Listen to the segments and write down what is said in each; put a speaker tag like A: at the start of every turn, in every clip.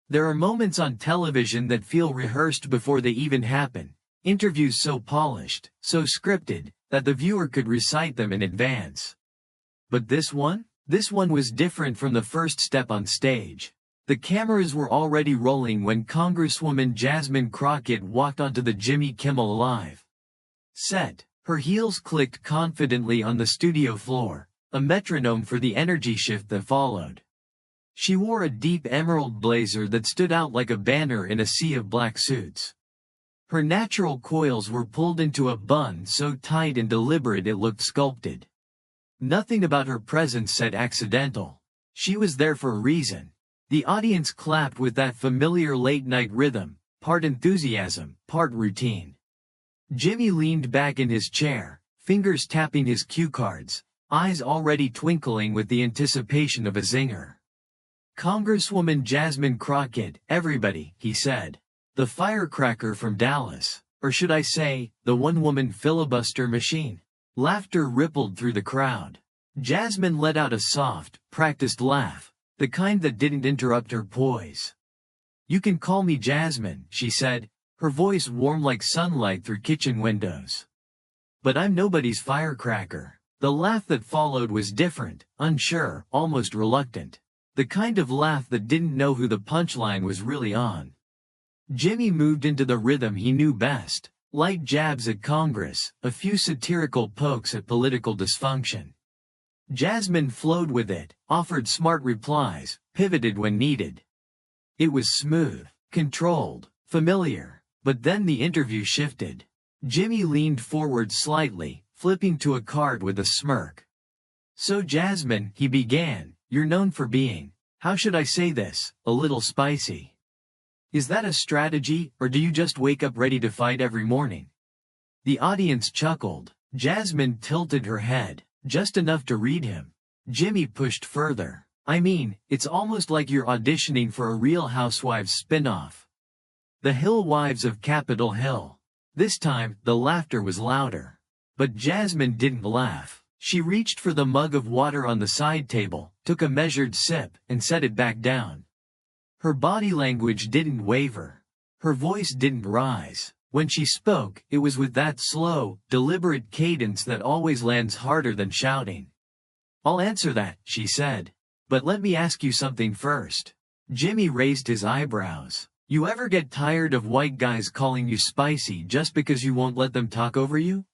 A: There are moments on television that feel rehearsed before they even happen, interviews so polished, so scripted, that the viewer could recite them in advance. But this one? This one was different from the first step on stage. The cameras were already rolling when Congresswoman Jasmine Crockett walked onto the Jimmy Kimmel Live set. Her heels clicked confidently on the studio floor, a metronome for the energy shift that followed. She wore a deep emerald blazer that stood out like a banner in a sea of black suits. Her natural coils were pulled into a bun so tight and deliberate it looked sculpted. Nothing about her presence said accidental. She was there for a reason. The audience clapped with that familiar late-night rhythm, part enthusiasm, part routine. Jimmy leaned back in his chair, fingers tapping his cue cards, eyes already twinkling with the anticipation of a zinger. "Congresswoman Jasmine Crockett, everybody," he said. "The firecracker from Dallas. Or should I say, the one-woman filibuster machine." Laughter rippled through the crowd. Jasmine let out a soft, practiced laugh, the kind that didn't interrupt her poise. "You can call me Jasmine," she said, her voice warm like sunlight through kitchen windows. "But I'm nobody's firecracker." The laugh that followed was different, unsure, almost reluctant. The kind of laugh that didn't know who the punchline was really on. Jimmy moved into the rhythm he knew best, light jabs at Congress, a few satirical pokes at political dysfunction. Jasmine flowed with it, offered smart replies, pivoted when needed. It was smooth, controlled, familiar, but then the interview shifted. Jimmy leaned forward slightly, flipping to a card with a smirk. "So Jasmine," he began, "you're known for being, how should I say this, a little spicy. Is that a strategy, or do you just wake up ready to fight every morning?" The audience chuckled. Jasmine tilted her head, just enough to read him. Jimmy pushed further. "I mean, it's almost like you're auditioning for a Real Housewives spin-off. The Hill Wives of Capitol Hill." This time, the laughter was louder. But Jasmine didn't laugh. She reached for the mug of water on the side table, took a measured sip, and set it back down. Her body language didn't waver. Her voice didn't rise. When she spoke, it was with that slow, deliberate cadence that always lands harder than shouting. "I'll answer that," she said. "But let me ask you something first." Jimmy raised his eyebrows. "You ever get tired of white guys calling you spicy just because you won't let them talk over you?"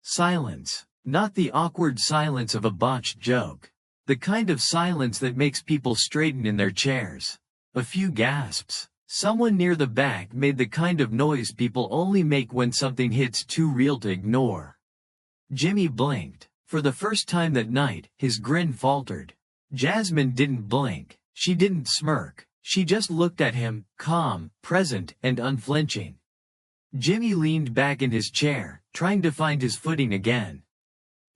A: Silence. Not the awkward silence of a botched joke. The kind of silence that makes people straighten in their chairs. A few gasps. Someone near the back made the kind of noise people only make when something hits too real to ignore. Jimmy blinked. For the first time that night, his grin faltered. Jasmine didn't blink. She didn't smirk. She just looked at him, calm, present, and unflinching. Jimmy leaned back in his chair, trying to find his footing again.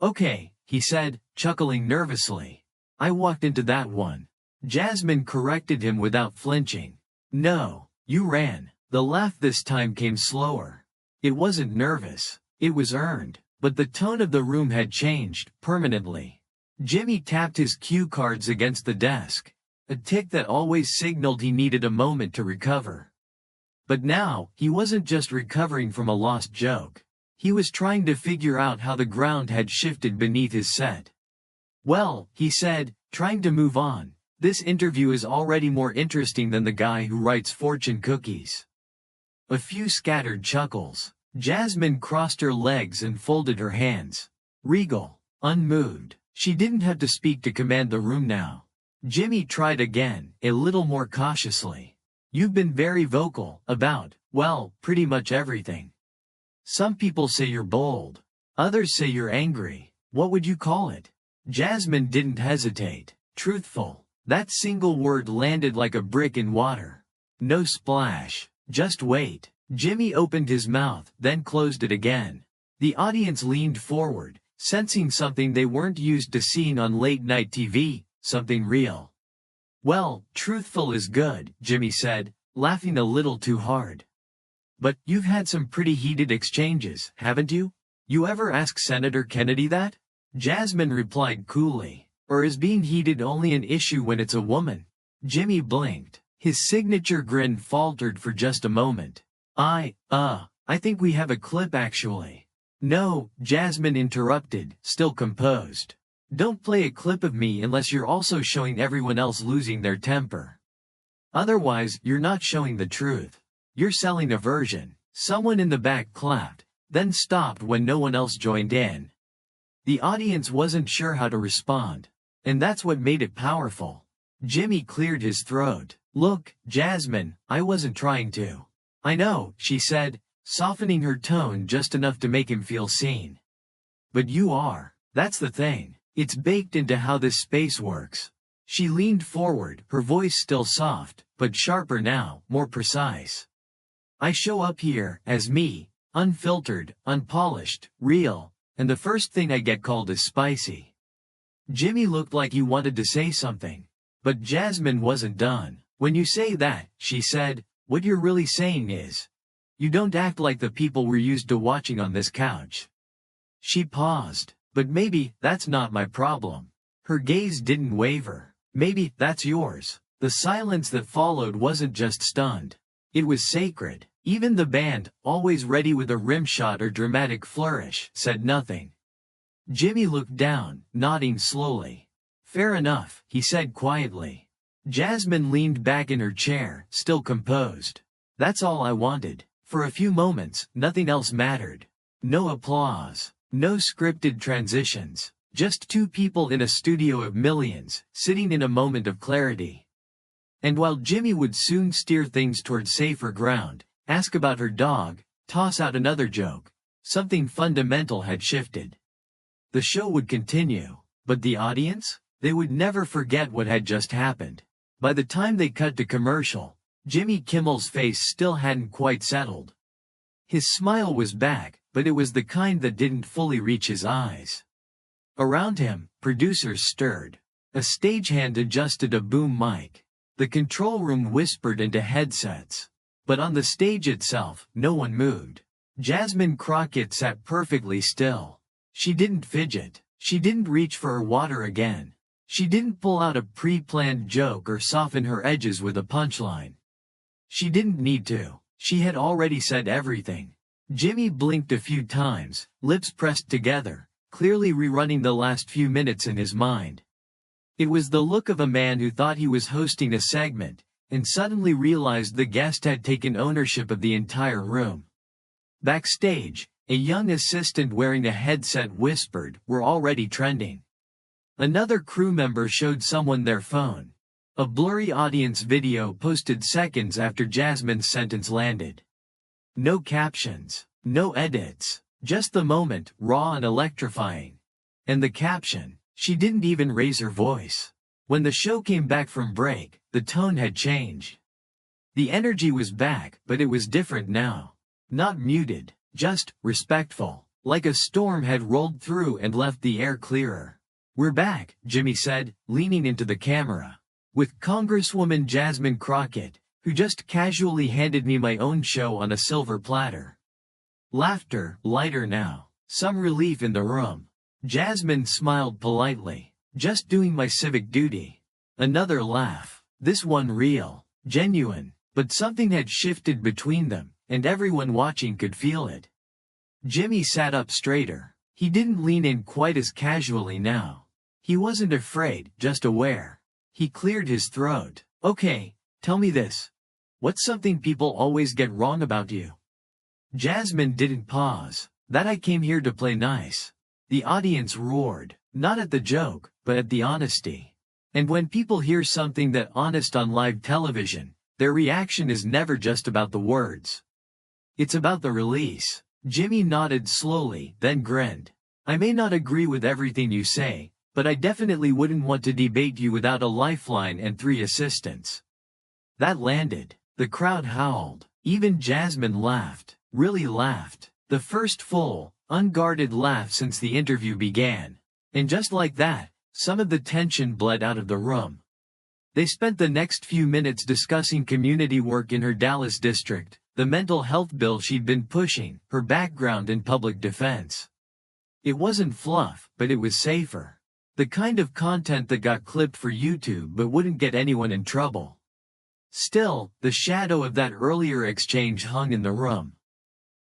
A: "Okay," he said, chuckling nervously. "I walked into that one." Jasmine corrected him without flinching. "No, you ran." The laugh this time came slower. It wasn't nervous. It was earned, but the tone of the room had changed, permanently. Jimmy tapped his cue cards against the desk, a tick that always signaled he needed a moment to recover. But now, he wasn't just recovering from a lost joke. He was trying to figure out how the ground had shifted beneath his set. "Well," he said, trying to move on, "this interview is already more interesting than the guy who writes fortune cookies." A few scattered chuckles. Jasmine crossed her legs and folded her hands. Regal, unmoved. She didn't have to speak to command the room now. Jimmy tried again, a little more cautiously. "You've been very vocal about, well, pretty much everything. Some people say you're bold. Others say you're angry. What would you call it?" Jasmine didn't hesitate. "Truthful." That single word landed like a brick in water. No splash. Just wait. Jimmy opened his mouth, then closed it again. The audience leaned forward, sensing something they weren't used to seeing on late-night TV, something real. "Well, truthful is good," Jimmy said, laughing a little too hard. "But you've had some pretty heated exchanges, haven't you? You ever ask Senator Kennedy that?" Jasmine replied coolly. "Or is being heated only an issue when it's a woman?" Jimmy blinked. His signature grin faltered for just a moment. I think we have a clip actually. No, Jasmine interrupted, still composed. Don't play a clip of me unless you're also showing everyone else losing their temper. Otherwise, you're not showing the truth. You're selling a version. Someone in the back clapped, then stopped when no one else joined in. The audience wasn't sure how to respond, and that's what made it powerful. Jimmy cleared his throat. Look, Jasmine, I wasn't trying to. I know, she said, softening her tone just enough to make him feel seen. But you are. That's the thing. It's baked into how this space works. She leaned forward, her voice still soft, but sharper now, more precise. I show up here, as me, unfiltered, unpolished, real, and the first thing I get called is spicy. Jimmy looked like he wanted to say something, but Jasmine wasn't done. When you say that, she said, what you're really saying is, you don't act like the people we're used to watching on this couch. She paused. But maybe that's not my problem. Her gaze didn't waver. Maybe that's yours. The silence that followed wasn't just stunned. It was sacred. Even the band, always ready with a rim shot or dramatic flourish, said nothing. Jimmy looked down, nodding slowly. Fair enough, he said quietly. Jasmine leaned back in her chair, still composed. That's all I wanted. For a few moments, nothing else mattered. No applause. No scripted transitions, just two people in a studio of millions, sitting in a moment of clarity. And while Jimmy would soon steer things toward safer ground, ask about her dog, toss out another joke, something fundamental had shifted. The show would continue, but the audience? They would never forget what had just happened. By the time they cut to commercial, Jimmy Kimmel's face still hadn't quite settled. His smile was back, but it was the kind that didn't fully reach his eyes. Around him, producers stirred. A stagehand adjusted a boom mic. The control room whispered into headsets. But on the stage itself, no one moved. Jasmine Crockett sat perfectly still. She didn't fidget. She didn't reach for her water again. She didn't pull out a pre-planned joke or soften her edges with a punchline. She didn't need to. She had already said everything. Jimmy blinked a few times, lips pressed together, clearly rerunning the last few minutes in his mind. It was the look of a man who thought he was hosting a segment, and suddenly realized the guest had taken ownership of the entire room. Backstage, a young assistant wearing a headset whispered, "We're already trending." Another crew member showed someone their phone. A blurry audience video posted seconds after Jasmine's sentence landed. No captions, no edits, just the moment, raw and electrifying. And the caption, she didn't even raise her voice. When the show came back from break, the tone had changed. The energy was back, but it was different now. Not muted, just respectful, like a storm had rolled through and left the air clearer. We're back, Jimmy said, leaning into the camera. With Congresswoman Jasmine Crockett, who just casually handed me my own show on a silver platter. Laughter, lighter now. Some relief in the room. Jasmine smiled politely. Just doing my civic duty. Another laugh. This one real, genuine. But something had shifted between them, and everyone watching could feel it. Jimmy sat up straighter. He didn't lean in quite as casually now. He wasn't afraid, just aware. He cleared his throat. Okay, tell me this. What's something people always get wrong about you? Jasmine didn't pause. That I came here to play nice. The audience roared, not at the joke, but at the honesty. And when people hear something that honest on live television, their reaction is never just about the words. It's about the release. Jimmy nodded slowly, then grinned. I may not agree with everything you say, but I definitely wouldn't want to debate you without a lifeline and 3 assistants. That landed. The crowd howled. Even Jasmine laughed. Really laughed. The first full, unguarded laugh since the interview began. And just like that, some of the tension bled out of the room. They spent the next few minutes discussing community work in her Dallas district, the mental health bill she'd been pushing, her background in public defense. It wasn't fluff, but it was safer. The kind of content that got clipped for YouTube but wouldn't get anyone in trouble. Still, the shadow of that earlier exchange hung in the room.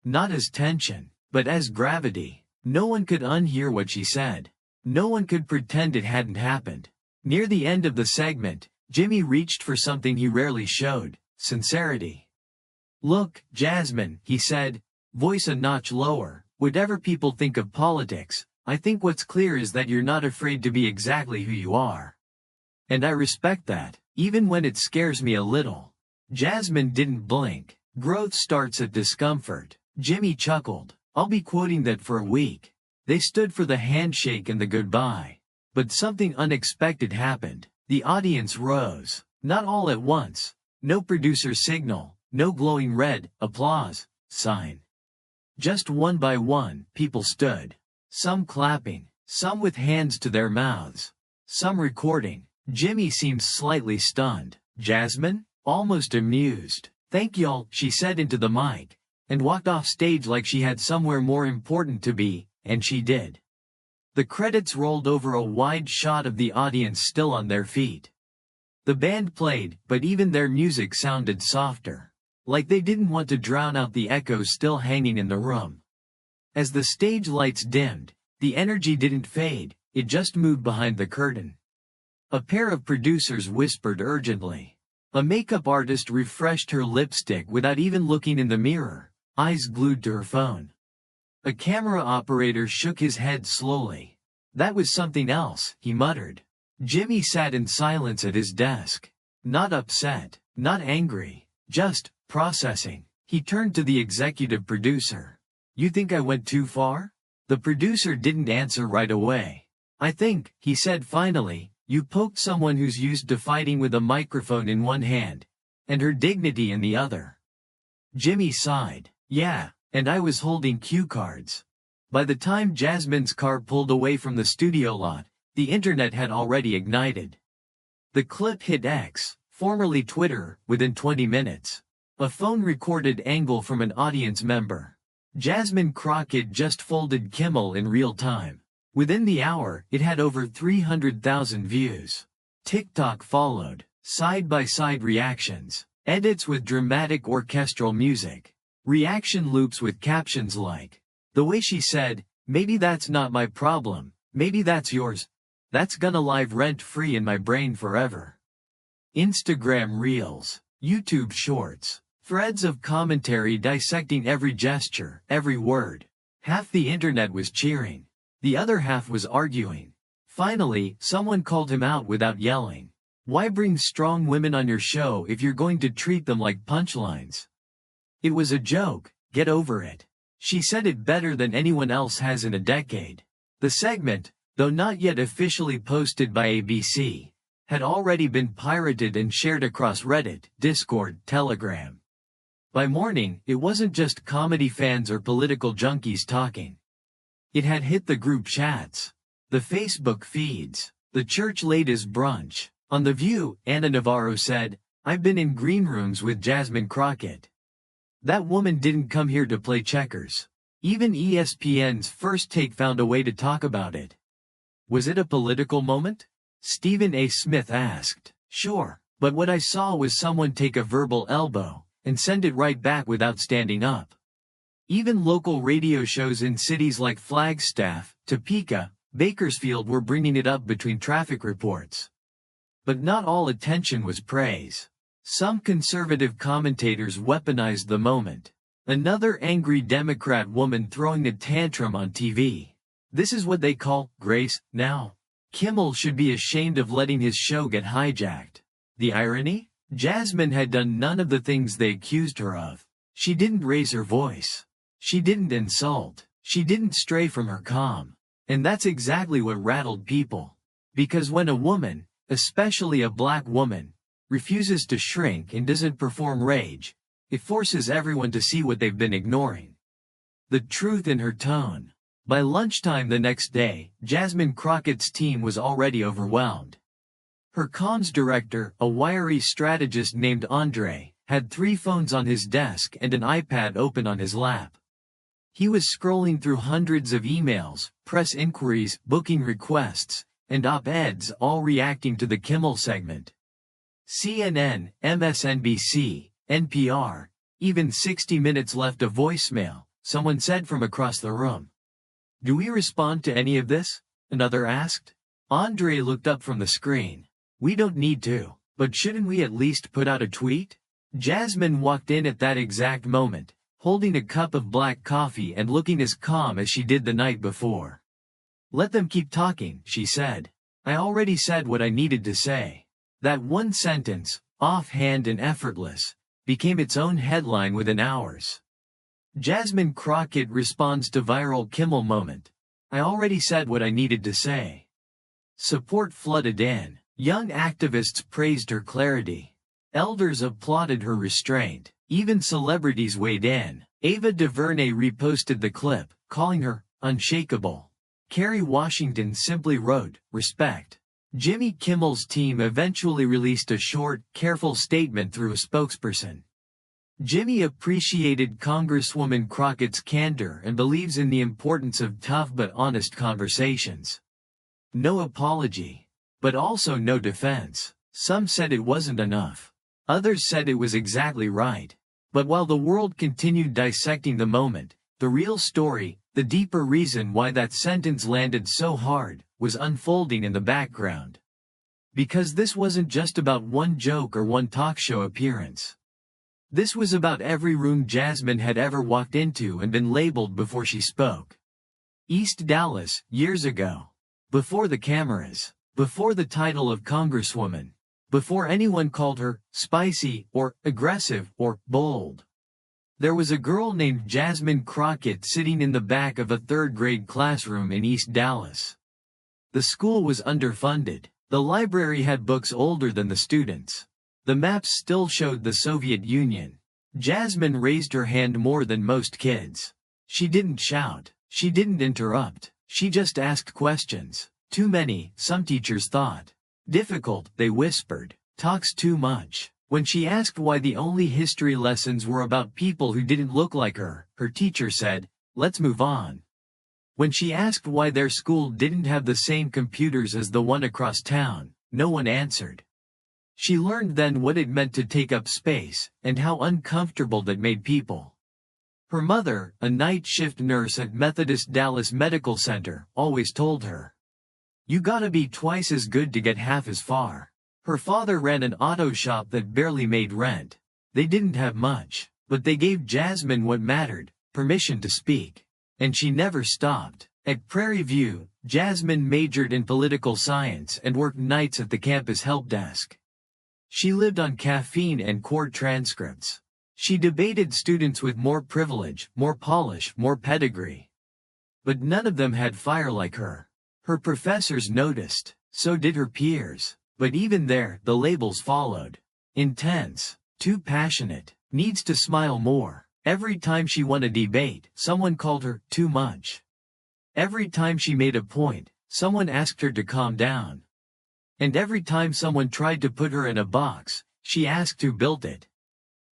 A: Not as tension, but as gravity. No one could unhear what she said. No one could pretend it hadn't happened. Near the end of the segment, Jimmy reached for something he rarely showed: sincerity. "Look, Jasmine," he said, voice a notch lower, "whatever people think of politics, I think what's clear is that you're not afraid to be exactly who you are. And I respect that, even when it scares me a little." Jasmine didn't blink. "Growth starts at discomfort." Jimmy chuckled. "I'll be quoting that for a week." They stood for the handshake and the goodbye. But something unexpected happened. The audience rose. Not all at once. No producer signal. No glowing red applause sign. Just one by one, people stood. Some clapping. Some with hands to their mouths. Some recording. Jimmy seemed slightly stunned. "Jasmine?" Almost amused. "Thank y'all," she said into the mic, and walked off stage like she had somewhere more important to be, and she did. The credits rolled over, a wide shot of the audience still on their feet. The band played, but even their music sounded softer. Like they didn't want to drown out the echoes still hanging in the room. As the stage lights dimmed, the energy didn't fade, it just moved behind the curtain. A pair of producers whispered urgently. A makeup artist refreshed her lipstick without even looking in the mirror, eyes glued to her phone. A camera operator shook his head slowly. "That was something else," he muttered. Jimmy sat in silence at his desk. Not upset, not angry, just processing. He turned to the executive producer. "You think I went too far?" The producer didn't answer right away. "I think," he said finally, "you poked someone who's used to fighting with a microphone in one hand, and her dignity in the other." Jimmy sighed. "Yeah, and I was holding cue cards." By the time Jasmine's car pulled away from the studio lot, the internet had already ignited. The clip hit X, formerly Twitter, within 20 minutes. A phone-recorded angle from an audience member. Jasmine Crockett just folded Kimmel in real time. Within the hour, it had over 300,000 views. TikTok followed, side-by-side reactions, edits with dramatic orchestral music, reaction loops with captions like, "The way she said, maybe that's not my problem, maybe that's yours. That's gonna live rent-free in my brain forever." Instagram Reels, YouTube Shorts, threads of commentary dissecting every gesture, every word. Half the internet was cheering. The other half was arguing. Finally, someone called him out without yelling. "Why bring strong women on your show if you're going to treat them like punchlines? It was a joke, get over it." She said it better than anyone else has in a decade. The segment, though not yet officially posted by ABC, had already been pirated and shared across Reddit, Discord, Telegram. By morning, it wasn't just comedy fans or political junkies talking. It had hit the group chats, the Facebook feeds, the church ladies' brunch. On The View, Anna Navarro said, "I've been in green rooms with Jasmine Crockett. That woman didn't come here to play checkers." Even ESPN's First Take found a way to talk about it. "Was it a political moment?" Stephen A. Smith asked. "Sure, but what I saw was someone take a verbal elbow and send it right back without standing up." Even local radio shows in cities like Flagstaff, Topeka, Bakersfield were bringing it up between traffic reports. But not all attention was praise. Some conservative commentators weaponized the moment. Another angry Democrat woman throwing a tantrum on TV. "This is what they call grace now. Kimmel should be ashamed of letting his show get hijacked." The irony? Jasmine had done none of the things they accused her of. She didn't raise her voice. She didn't insult. She didn't stray from her calm. And that's exactly what rattled people. Because when a woman, especially a black woman, refuses to shrink and doesn't perform rage, it forces everyone to see what they've been ignoring. The truth in her tone. By lunchtime the next day, Jasmine Crockett's team was already overwhelmed. Her comms director, a wiry strategist named Andre, had 3 phones on his desk and an iPad open on his lap. He was scrolling through hundreds of emails, press inquiries, booking requests, and op-eds, all reacting to the Kimmel segment. CNN, MSNBC, NPR, even 60 Minutes left a voicemail, someone said from across the room. Do we respond to any of this? Another asked. Andre looked up from the screen. We don't need to, but shouldn't we at least put out a tweet? Jasmine walked in at that exact moment, holding a cup of black coffee and looking as calm as she did the night before. Let them keep talking, she said. I already said what I needed to say. That one sentence, offhand and effortless, became its own headline within hours. Jasmine Crockett responds to viral Kimmel moment. I already said what I needed to say. Support flooded in. Young activists praised her clarity. Elders applauded her restraint. Even celebrities weighed in. Ava DuVernay reposted the clip, calling her unshakable. Kerry Washington simply wrote, respect. Jimmy Kimmel's team eventually released a short, careful statement through a spokesperson. Jimmy appreciated Congresswoman Crockett's candor and believes in the importance of tough but honest conversations. No apology. But also no defense. Some said it wasn't enough. Others said it was exactly right. But while the world continued dissecting the moment, the real story, the deeper reason why that sentence landed so hard, was unfolding in the background. Because this wasn't just about one joke or one talk show appearance. This was about every room Jasmine had ever walked into and been labeled before she spoke. East Dallas, years ago. Before the cameras. Before the title of Congresswoman. Before anyone called her spicy, or aggressive, or bold. There was a girl named Jasmine Crockett sitting in the back of a third-grade classroom in East Dallas. The school was underfunded. The library had books older than the students. The maps still showed the Soviet Union. Jasmine raised her hand more than most kids. She didn't shout. She didn't interrupt. She just asked questions. Too many, some teachers thought. Difficult, they whispered. Talks too much. When she asked why the only history lessons were about people who didn't look like her, her teacher said, let's move on. When she asked why their school didn't have the same computers as the one across town, no one answered. She learned then what it meant to take up space, and how uncomfortable that made people. Her mother, a night shift nurse at Methodist Dallas Medical Center, always told her, you gotta be twice as good to get half as far. Her father ran an auto shop that barely made rent. They didn't have much, but they gave Jasmine what mattered, permission to speak. And she never stopped. At Prairie View, Jasmine majored in political science and worked nights at the campus help desk. She lived on caffeine and court transcripts. She debated students with more privilege, more polish, more pedigree. But none of them had fire like her. Her professors noticed, so did her peers. But even there, the labels followed. Intense, too passionate, needs to smile more. Every time she won a debate, someone called her too much. Every time she made a point, someone asked her to calm down. And every time someone tried to put her in a box, she asked who built it.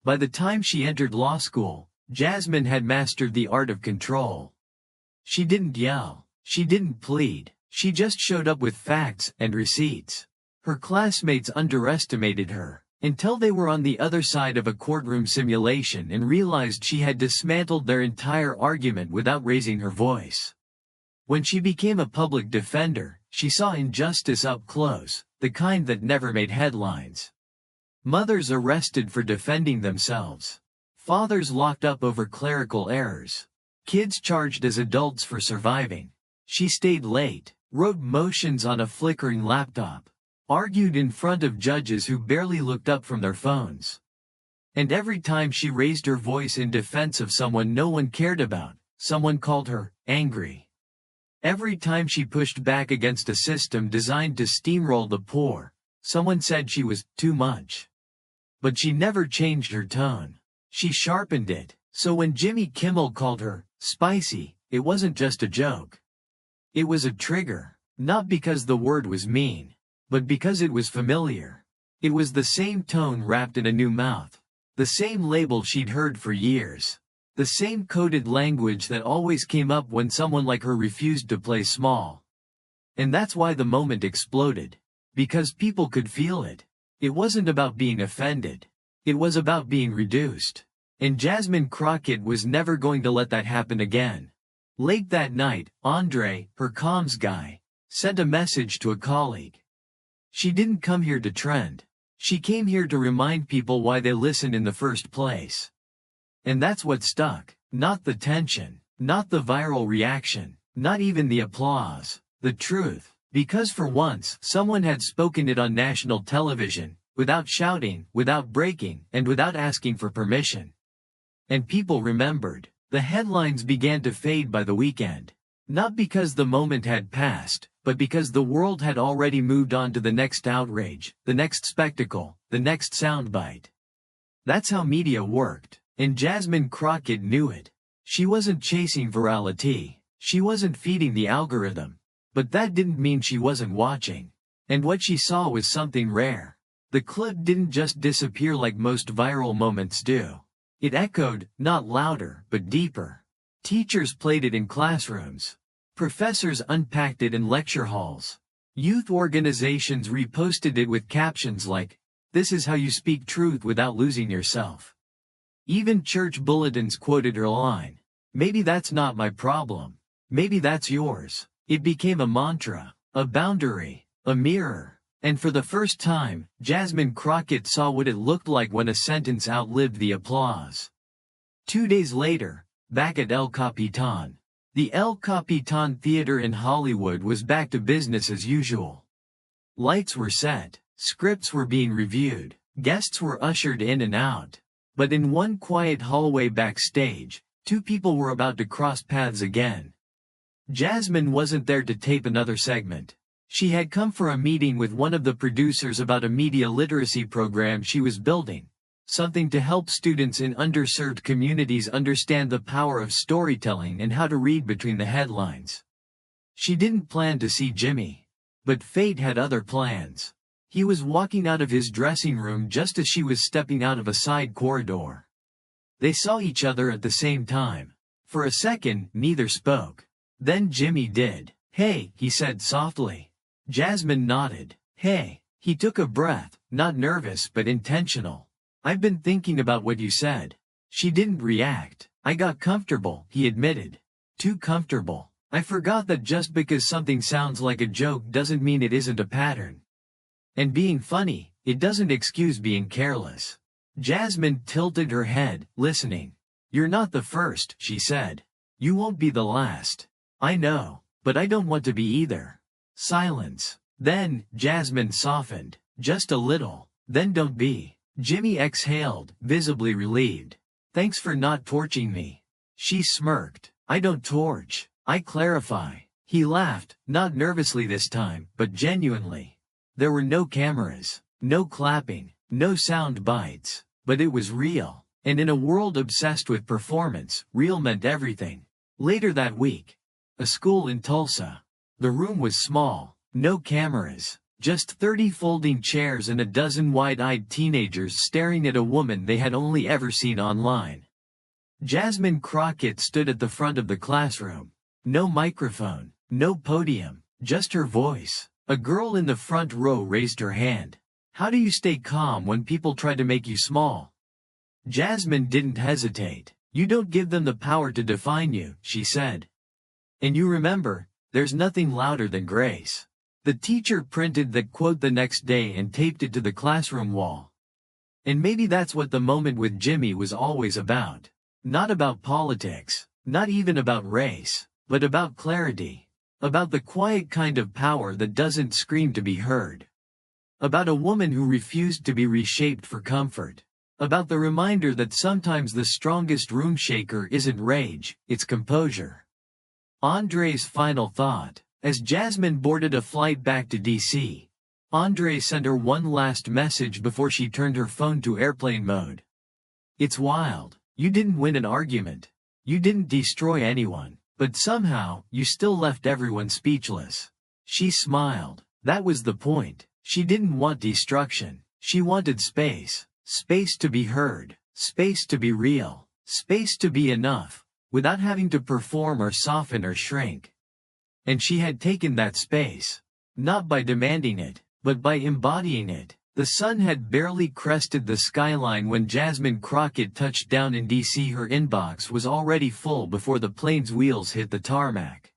A: By the time she entered law school, Jasmine had mastered the art of control. She didn't yell. She didn't plead. She just showed up with facts and receipts. Her classmates underestimated her, until they were on the other side of a courtroom simulation and realized she had dismantled their entire argument without raising her voice. When she became a public defender, she saw injustice up close, the kind that never made headlines. Mothers arrested for defending themselves. Fathers locked up over clerical errors. Kids charged as adults for surviving. She stayed late, wrote motions on a flickering laptop, argued in front of judges who barely looked up from their phones. And every time she raised her voice in defense of someone no one cared about, someone called her angry. Every time she pushed back against a system designed to steamroll the poor, someone said she was too much. But she never changed her tone. She sharpened it, so when Jimmy Kimmel called her spicy, it wasn't just a joke. It was a trigger, not because the word was mean, but because it was familiar. It was the same tone wrapped in a new mouth. The same label she'd heard for years. The same coded language that always came up when someone like her refused to play small. And that's why the moment exploded. Because people could feel it. It wasn't about being offended. It was about being reduced. And Jasmine Crockett was never going to let that happen again. Late that night, Andre, her comms guy, sent a message to a colleague. She didn't come here to trend. She came here to remind people why they listened in the first place. And that's what stuck. Not the tension, not the viral reaction, not even the applause. The truth. Because for once, someone had spoken it on national television, without shouting, without breaking, and without asking for permission. And people remembered. The headlines began to fade by the weekend. Not because the moment had passed, but because the world had already moved on to the next outrage, the next spectacle, the next soundbite. That's how media worked, and Jasmine Crockett knew it. She wasn't chasing virality. She wasn't feeding the algorithm. But that didn't mean she wasn't watching. And what she saw was something rare. The clip didn't just disappear like most viral moments do. It echoed, not louder, but deeper. Teachers played it in classrooms. Professors unpacked it in lecture halls. Youth organizations reposted it with captions like, "This is how you speak truth without losing yourself." Even church bulletins quoted her line, "Maybe that's not my problem. Maybe that's yours." It became a mantra, a boundary, a mirror. And for the first time, Jasmine Crockett saw what it looked like when a sentence outlived the applause. 2 days later, back at El Capitan. The El Capitan Theater in Hollywood was back to business as usual. Lights were set, scripts were being reviewed, guests were ushered in and out. But in one quiet hallway backstage, two people were about to cross paths again. Jasmine wasn't there to tape another segment. She had come for a meeting with one of the producers about a media literacy program she was building, something to help students in underserved communities understand the power of storytelling and how to read between the headlines. She didn't plan to see Jimmy. But fate had other plans. He was walking out of his dressing room just as she was stepping out of a side corridor. They saw each other at the same time. For a second, neither spoke. Then Jimmy did. "Hey," he said softly. Jasmine nodded. "Hey." He took a breath, not nervous but intentional. "I've been thinking about what you said." She didn't react. "I got comfortable," he admitted. "Too comfortable. I forgot that just because something sounds like a joke doesn't mean it isn't a pattern. And being funny, it doesn't excuse being careless." Jasmine tilted her head, listening. "You're not the first," she said. "You won't be the last. I know, but I don't want to be either." Silence. Then, Jasmine softened, just a little. "Then don't be." Jimmy exhaled, visibly relieved. "Thanks for not torching me." She smirked. "I don't torch. I clarify." He laughed, not nervously this time, but genuinely. There were no cameras, no clapping, no sound bites. But it was real. And in a world obsessed with performance, real meant everything. Later that week. A school in Tulsa. The room was small, no cameras, just 30 folding chairs and a dozen wide-eyed teenagers staring at a woman they had only ever seen online. Jasmine Crockett stood at the front of the classroom. No microphone, no podium, just her voice. A girl in the front row raised her hand. "How do you stay calm when people try to make you small?" Jasmine didn't hesitate. "You don't give them the power to define you," she said. "And you remember, there's nothing louder than grace." The teacher printed that quote the next day and taped it to the classroom wall. And maybe that's what the moment with Jimmy was always about. Not about politics, not even about race, but about clarity. About the quiet kind of power that doesn't scream to be heard. About a woman who refused to be reshaped for comfort. About the reminder that sometimes the strongest room shaker isn't rage, it's composure. Andre's final thought. As Jasmine boarded a flight back to D.C., Andre sent her one last message before she turned her phone to airplane mode. "It's wild. You didn't win an argument. You didn't destroy anyone. But somehow, you still left everyone speechless." She smiled. That was the point. She didn't want destruction. She wanted space. Space to be heard. Space to be real. Space to be enough, without having to perform or soften or shrink. And she had taken that space. Not by demanding it, but by embodying it. The sun had barely crested the skyline when Jasmine Crockett touched down in D.C. Her inbox was already full before the plane's wheels hit the tarmac.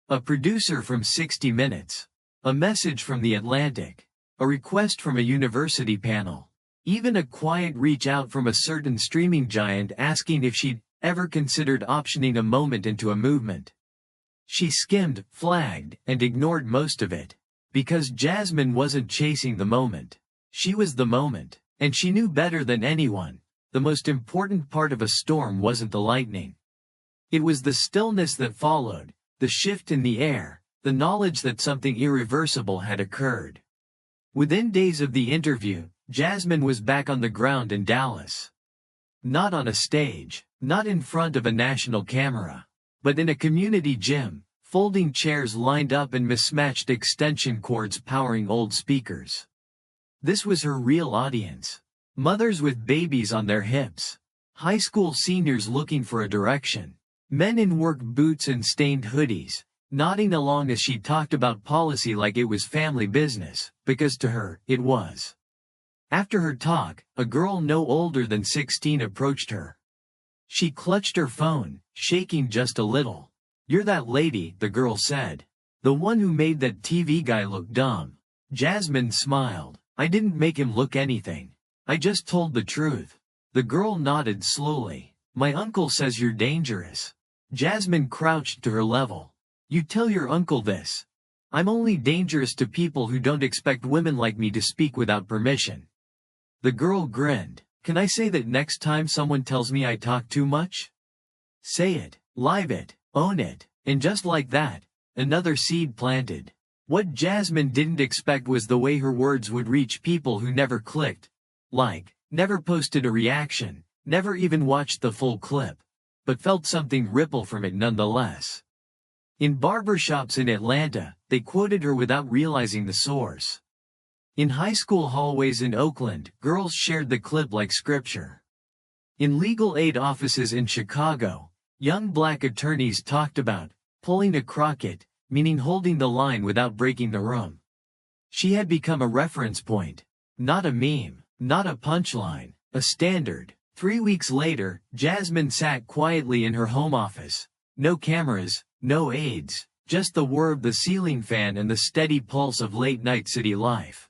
A: A producer from 60 Minutes. A message from The Atlantic. A request from a university panel. Even a quiet reach out from a certain streaming giant asking if she'd ever considered optioning a moment into a movement. She skimmed, flagged, and ignored most of it. Because Jasmine wasn't chasing the moment. She was the moment, and she knew better than anyone. The most important part of a storm wasn't the lightning. It was the stillness that followed, the shift in the air, the knowledge that something irreversible had occurred. Within days of the interview, Jasmine was back on the ground in Dallas. Not on a stage, not in front of a national camera, but in a community gym, folding chairs lined up and mismatched extension cords powering old speakers. This was her real audience. Mothers with babies on their hips. High school seniors looking for a direction. Men in work boots and stained hoodies, nodding along as she talked about policy like it was family business, because to her, it was. After her talk, a girl no older than 16 approached her. She clutched her phone, shaking just a little. "You're that lady," the girl said. "The one who made that TV guy look dumb." Jasmine smiled. "I didn't make him look anything. I just told the truth." The girl nodded slowly. "My uncle says you're dangerous." Jasmine crouched to her level. "You tell your uncle this. I'm only dangerous to people who don't expect women like me to speak without permission." The girl grinned. "Can I say that next time someone tells me I talk too much?" "Say it, live it, own it," and just like that, another seed planted. What Jasmine didn't expect was the way her words would reach people who never clicked, never posted a reaction, never even watched the full clip, but felt something ripple from it nonetheless. In barbershops in Atlanta, they quoted her without realizing the source. In high school hallways in Oakland, girls shared the clip like scripture. In legal aid offices in Chicago, young black attorneys talked about pulling a Crockett, meaning holding the line without breaking the room. She had become a reference point. Not a meme, not a punchline, a standard. 3 weeks later, Jasmine sat quietly in her home office. No cameras, no aides, just the whir of the ceiling fan and the steady pulse of late-night city life.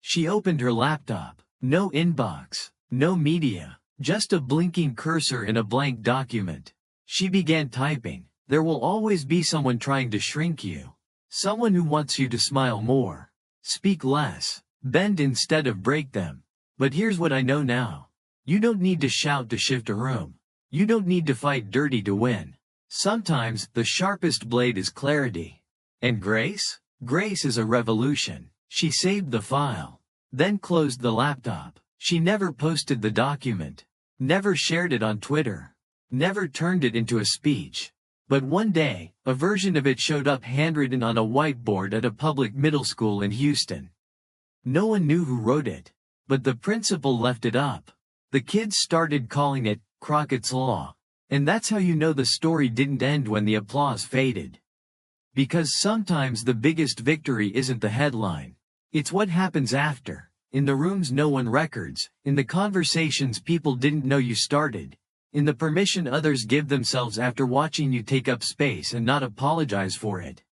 A: She opened her laptop. No inbox, no media, just a blinking cursor in a blank document. She began typing. "There will always be someone trying to shrink you. Someone who wants you to smile more. Speak less. Bend instead of break them. But here's what I know now. You don't need to shout to shift a room. You don't need to fight dirty to win. Sometimes, the sharpest blade is clarity. And grace? Grace is a revolution." She saved the file. Then closed the laptop. She never posted the document. Never shared it on Twitter. Never turned it into a speech. But one day, a version of it showed up handwritten on a whiteboard at a public middle school in Houston. No one knew who wrote it, but the principal left it up. The kids started calling it Crockett's Law. And that's how you know the story didn't end when the applause faded. Because sometimes the biggest victory isn't the headline. It's what happens after, in the rooms no one records, in the conversations people didn't know you started. In the permission others give themselves after watching you take up space and not apologize for it.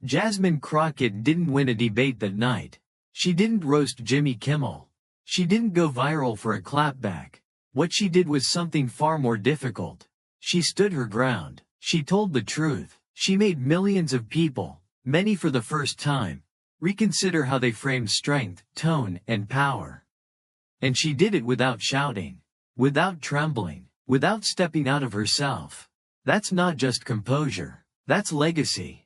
A: Jasmine Crockett didn't win a debate that night. She didn't roast Jimmy Kimmel. She didn't go viral for a clapback. What she did was something far more difficult. She stood her ground. She told the truth. She made millions of people, many for the first time, reconsider how they framed strength, tone, and power. And she did it without shouting, without trembling, without stepping out of herself. That's not just composure. That's legacy.